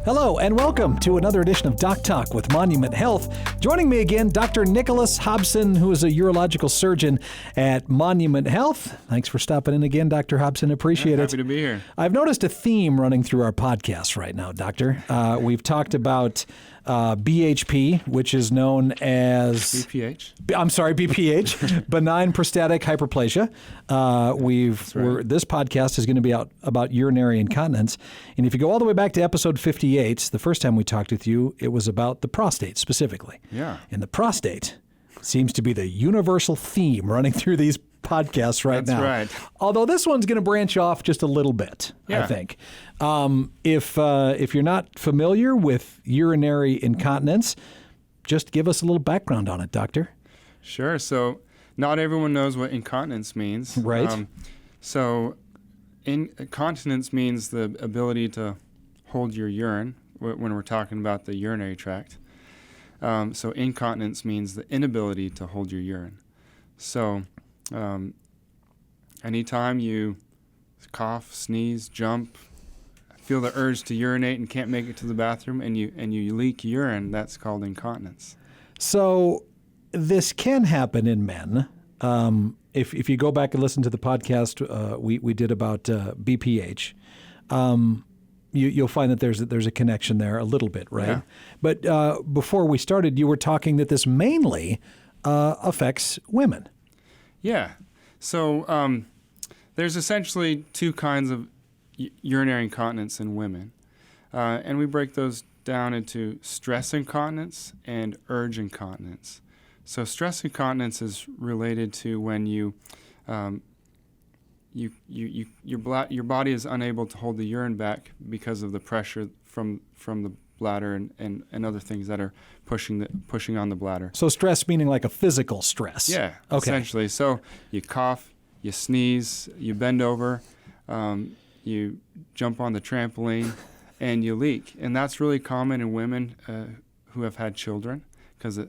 Hello and welcome to another edition of Doc Talk with Monument Health. Joining me again, Dr. Nicholas Hopson, who is a urological surgeon at Monument Health. Thanks for stopping in again, Dr. Hopson. Appreciate it. Happy to be here. I've noticed a theme running through our podcast right now, Doctor. We've talked about BHP, which is known as BPH, benign prostatic hyperplasia. This podcast is going to be about urinary incontinence. And if you go all the way back to episode 58, the first time we talked with you, it was about the prostate specifically. Yeah. And the prostate seems to be the universal theme running through these podcasts right now. That's right. Although this one's going to branch off just a little bit, I think. If you're not familiar with urinary incontinence, just give us a little background on it, Doctor. Sure. So not everyone knows what incontinence means. Right. Incontinence means the ability to hold your urine when we're talking about the urinary tract. So incontinence means the inability to hold your urine. So anytime you cough, sneeze, jump, feel the urge to urinate and can't make it to the bathroom, and you leak urine, that's called incontinence. So this can happen in men. If you go back and listen to the podcast we did about BPH, you'll find that there's a connection there a little bit, right? Yeah. But before we started, you were talking that this mainly affects women. Yeah. So there's essentially two kinds of urinary incontinence in women. And we break those down into stress incontinence and urge incontinence. So stress incontinence is related to when your body is unable to hold the urine back because of the pressure from the bladder and other things that are pushing on the bladder. So stress meaning like a physical stress. Yeah, okay. Essentially. So you cough, you sneeze, you bend over, you jump on the trampoline, and you leak. And that's really common in women who have had children, because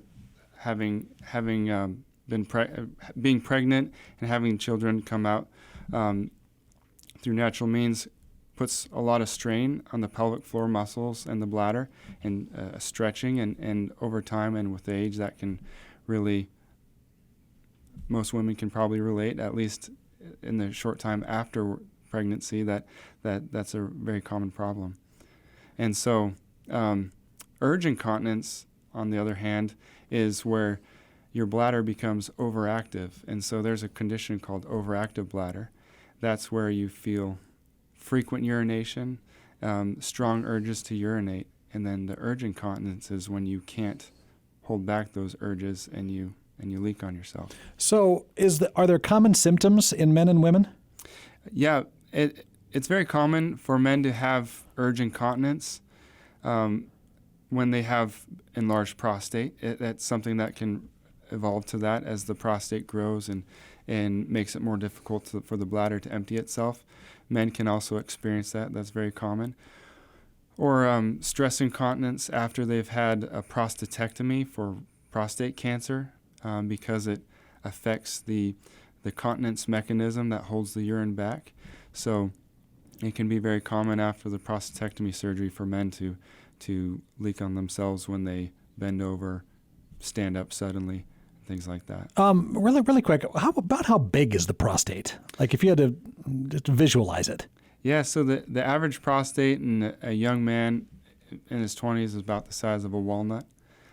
being pregnant and having children come out through natural means puts a lot of strain on the pelvic floor muscles and the bladder, and stretching, and over time and with age, that can really, most women can probably relate, at least in the short time after pregnancy, that's a very common problem. And so urge incontinence, on the other hand, is where your bladder becomes overactive. And so there's a condition called overactive bladder. That's where you feel frequent urination, strong urges to urinate. And then the urge incontinence is when you can't hold back those urges and you leak on yourself. So are there common symptoms in men and women? Yeah, it's very common for men to have urge incontinence when they have enlarged prostate. That's something that can evolve to that as the prostate grows and makes it more difficult for the bladder to empty itself. Men can also experience that. That's very common. Or stress incontinence after they've had a prostatectomy for prostate cancer, because it affects the continence mechanism that holds the urine back. So it can be very common after the prostatectomy surgery for men to leak on themselves when they bend over, stand up suddenly, things like that. Really quick, how big is the prostate? Like if you had to just visualize it. Yeah, so the average prostate in a young man in his 20s is about the size of a walnut.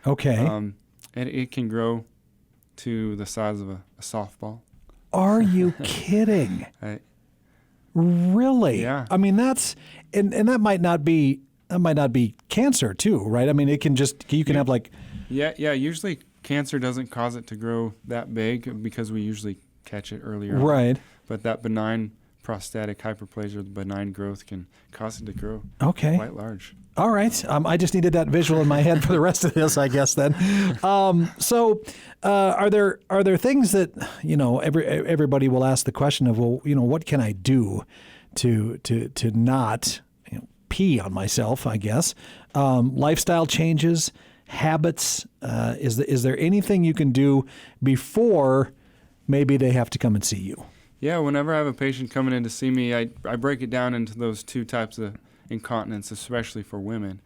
Okay. And it can grow to the size of a softball. Are you kidding? Really? Yeah. I mean, that's and that might not be cancer too, right? I mean, you can have like. Yeah. Usually cancer doesn't cause it to grow that big because we usually catch it earlier. Right. But that benign prostatic hyperplasia, the benign growth, can cause it to grow quite large. All right. I just needed that visual in my head for the rest of this, I guess, then. So are there things that, everybody will ask the question of, well, what can I do to not pee on myself, I guess? Lifestyle changes, habits. Is there anything you can do before maybe they have to come and see you? Yeah, whenever I have a patient coming in to see me, I break it down into those two types of incontinence, especially for women.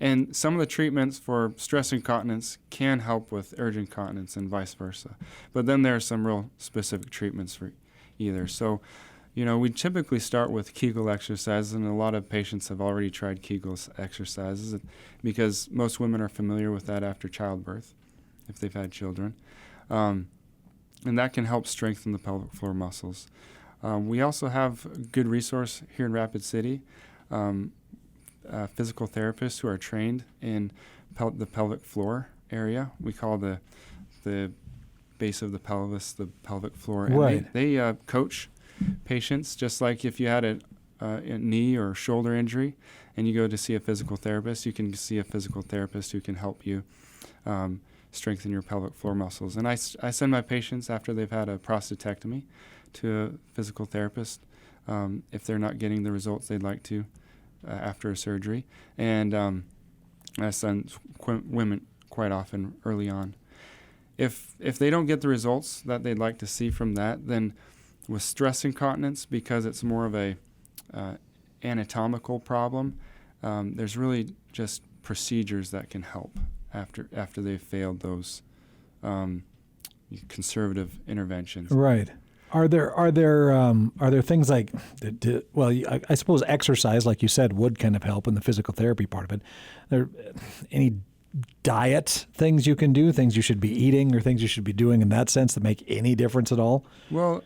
And some of the treatments for stress incontinence can help with urge incontinence and vice versa. But then there are some real specific treatments for either. So, we typically start with Kegel exercises, and a lot of patients have already tried Kegel exercises because most women are familiar with that after childbirth, if they've had children. And that can help strengthen the pelvic floor muscles. We also have a good resource here in Rapid City. Physical therapists who are trained in the pelvic floor area. We call the base of the pelvis the pelvic floor. And Right. They coach patients, just like if you had a knee or shoulder injury and you go to see a physical therapist, you can see a physical therapist who can help you strengthen your pelvic floor muscles. And I send my patients after they've had a prostatectomy to a physical therapist if they're not getting the results they'd like to after a surgery, and I send women quite often early on. If they don't get the results that they'd like to see from that, then with stress incontinence, because it's more of a anatomical problem, there's really just procedures that can help after they've failed those conservative interventions. Right. Are there things like, I suppose exercise, like you said, would kind of help in the physical therapy part of it. There any diet things you can do, things you should be eating, or things you should be doing in that sense that make any difference at all? Well,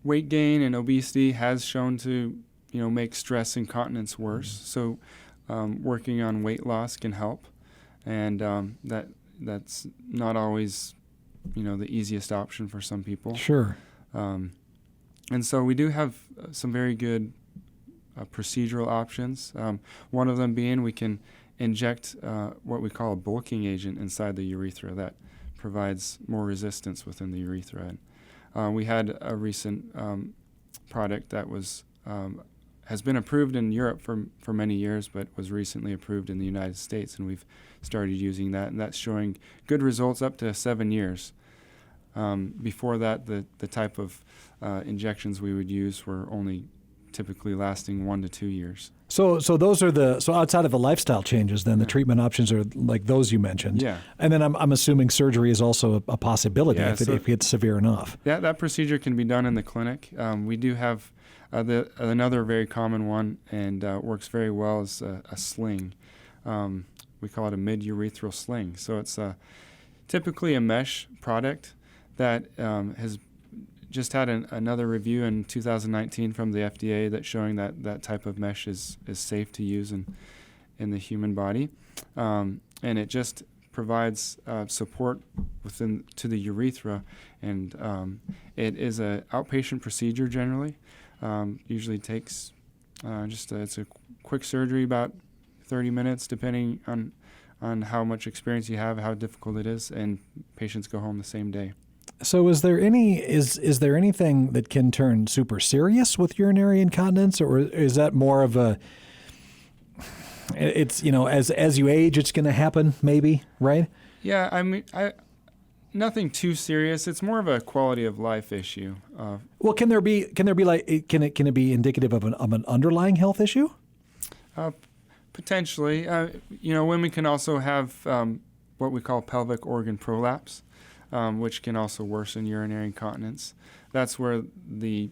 weight gain and obesity has shown to make stress incontinence worse. So working on weight loss can help, and that's not always the easiest option for some people. Sure. And so we do have some very good procedural options. One of them being we can inject what we call a bulking agent inside the urethra that provides more resistance within the urethra. And we had a recent product that has been approved in Europe for many years, but was recently approved in the United States, and we've started using that, and that's showing good results up to 7 years. Before that, the type of injections we would use were only typically lasting 1 to 2 years. So those are so outside of the lifestyle changes, then the treatment options are like those you mentioned. Yeah. And then I'm assuming surgery is also a possibility if it gets severe enough. Yeah, that procedure can be done in the clinic. We do have another very common one, and works very well, is a sling. We call it a mid-urethral sling. So it's typically a mesh product that has just had another review in 2019 from the FDA that's showing that type of mesh is safe to use in the human body. And it just provides support to the urethra. And it is an outpatient procedure generally. Usually takes it's a quick surgery, about 30 minutes, depending on how much experience you have, how difficult it is, and patients go home the same day. So is there anything that can turn super serious with urinary incontinence, or is that more of it's as you age it's going to happen, maybe, right? Yeah, I mean, nothing too serious. It's more of a quality of life issue. Well, can it be indicative of an underlying health issue? Potentially. Women can also have what we call pelvic organ prolapse, which can also worsen urinary incontinence. That's where the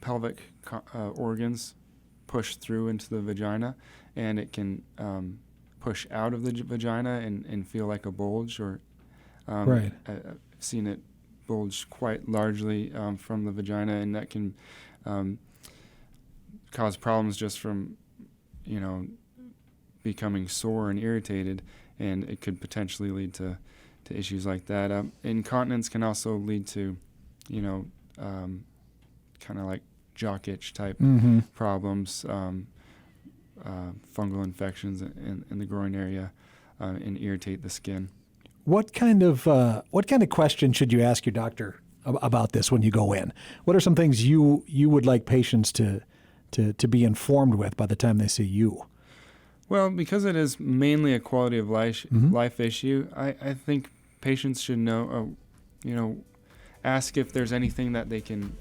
pelvic organs push through into the vagina, and it can push out of the vagina and feel like a bulge, or right. I've seen it bulge quite largely from the vagina, and that can cause problems just from becoming sore and irritated, and it could potentially lead to issues like that. Incontinence can also lead to, kind of like jock itch type problems, fungal infections in the groin area, and irritate the skin. What kind of question should you ask your doctor about this when you go in? What are some things you would like patients to be informed with by the time they see you? Well, because it is mainly a quality of life issue, I think patients should know, ask if there's anything that they can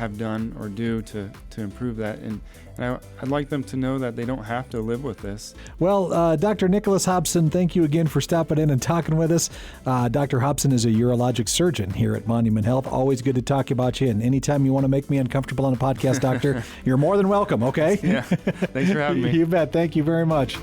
have done or do to improve that. And I'd like them to know that they don't have to live with this. Well, Dr. Nicholas Hopson, thank you again for stopping in and talking with us. Dr. Hopson is a urologic surgeon here at Monument Health. Always good to talk about you. And anytime you want to make me uncomfortable on a podcast, doctor, you're more than welcome, okay? Yeah. Thanks for having me. You bet. Thank you very much.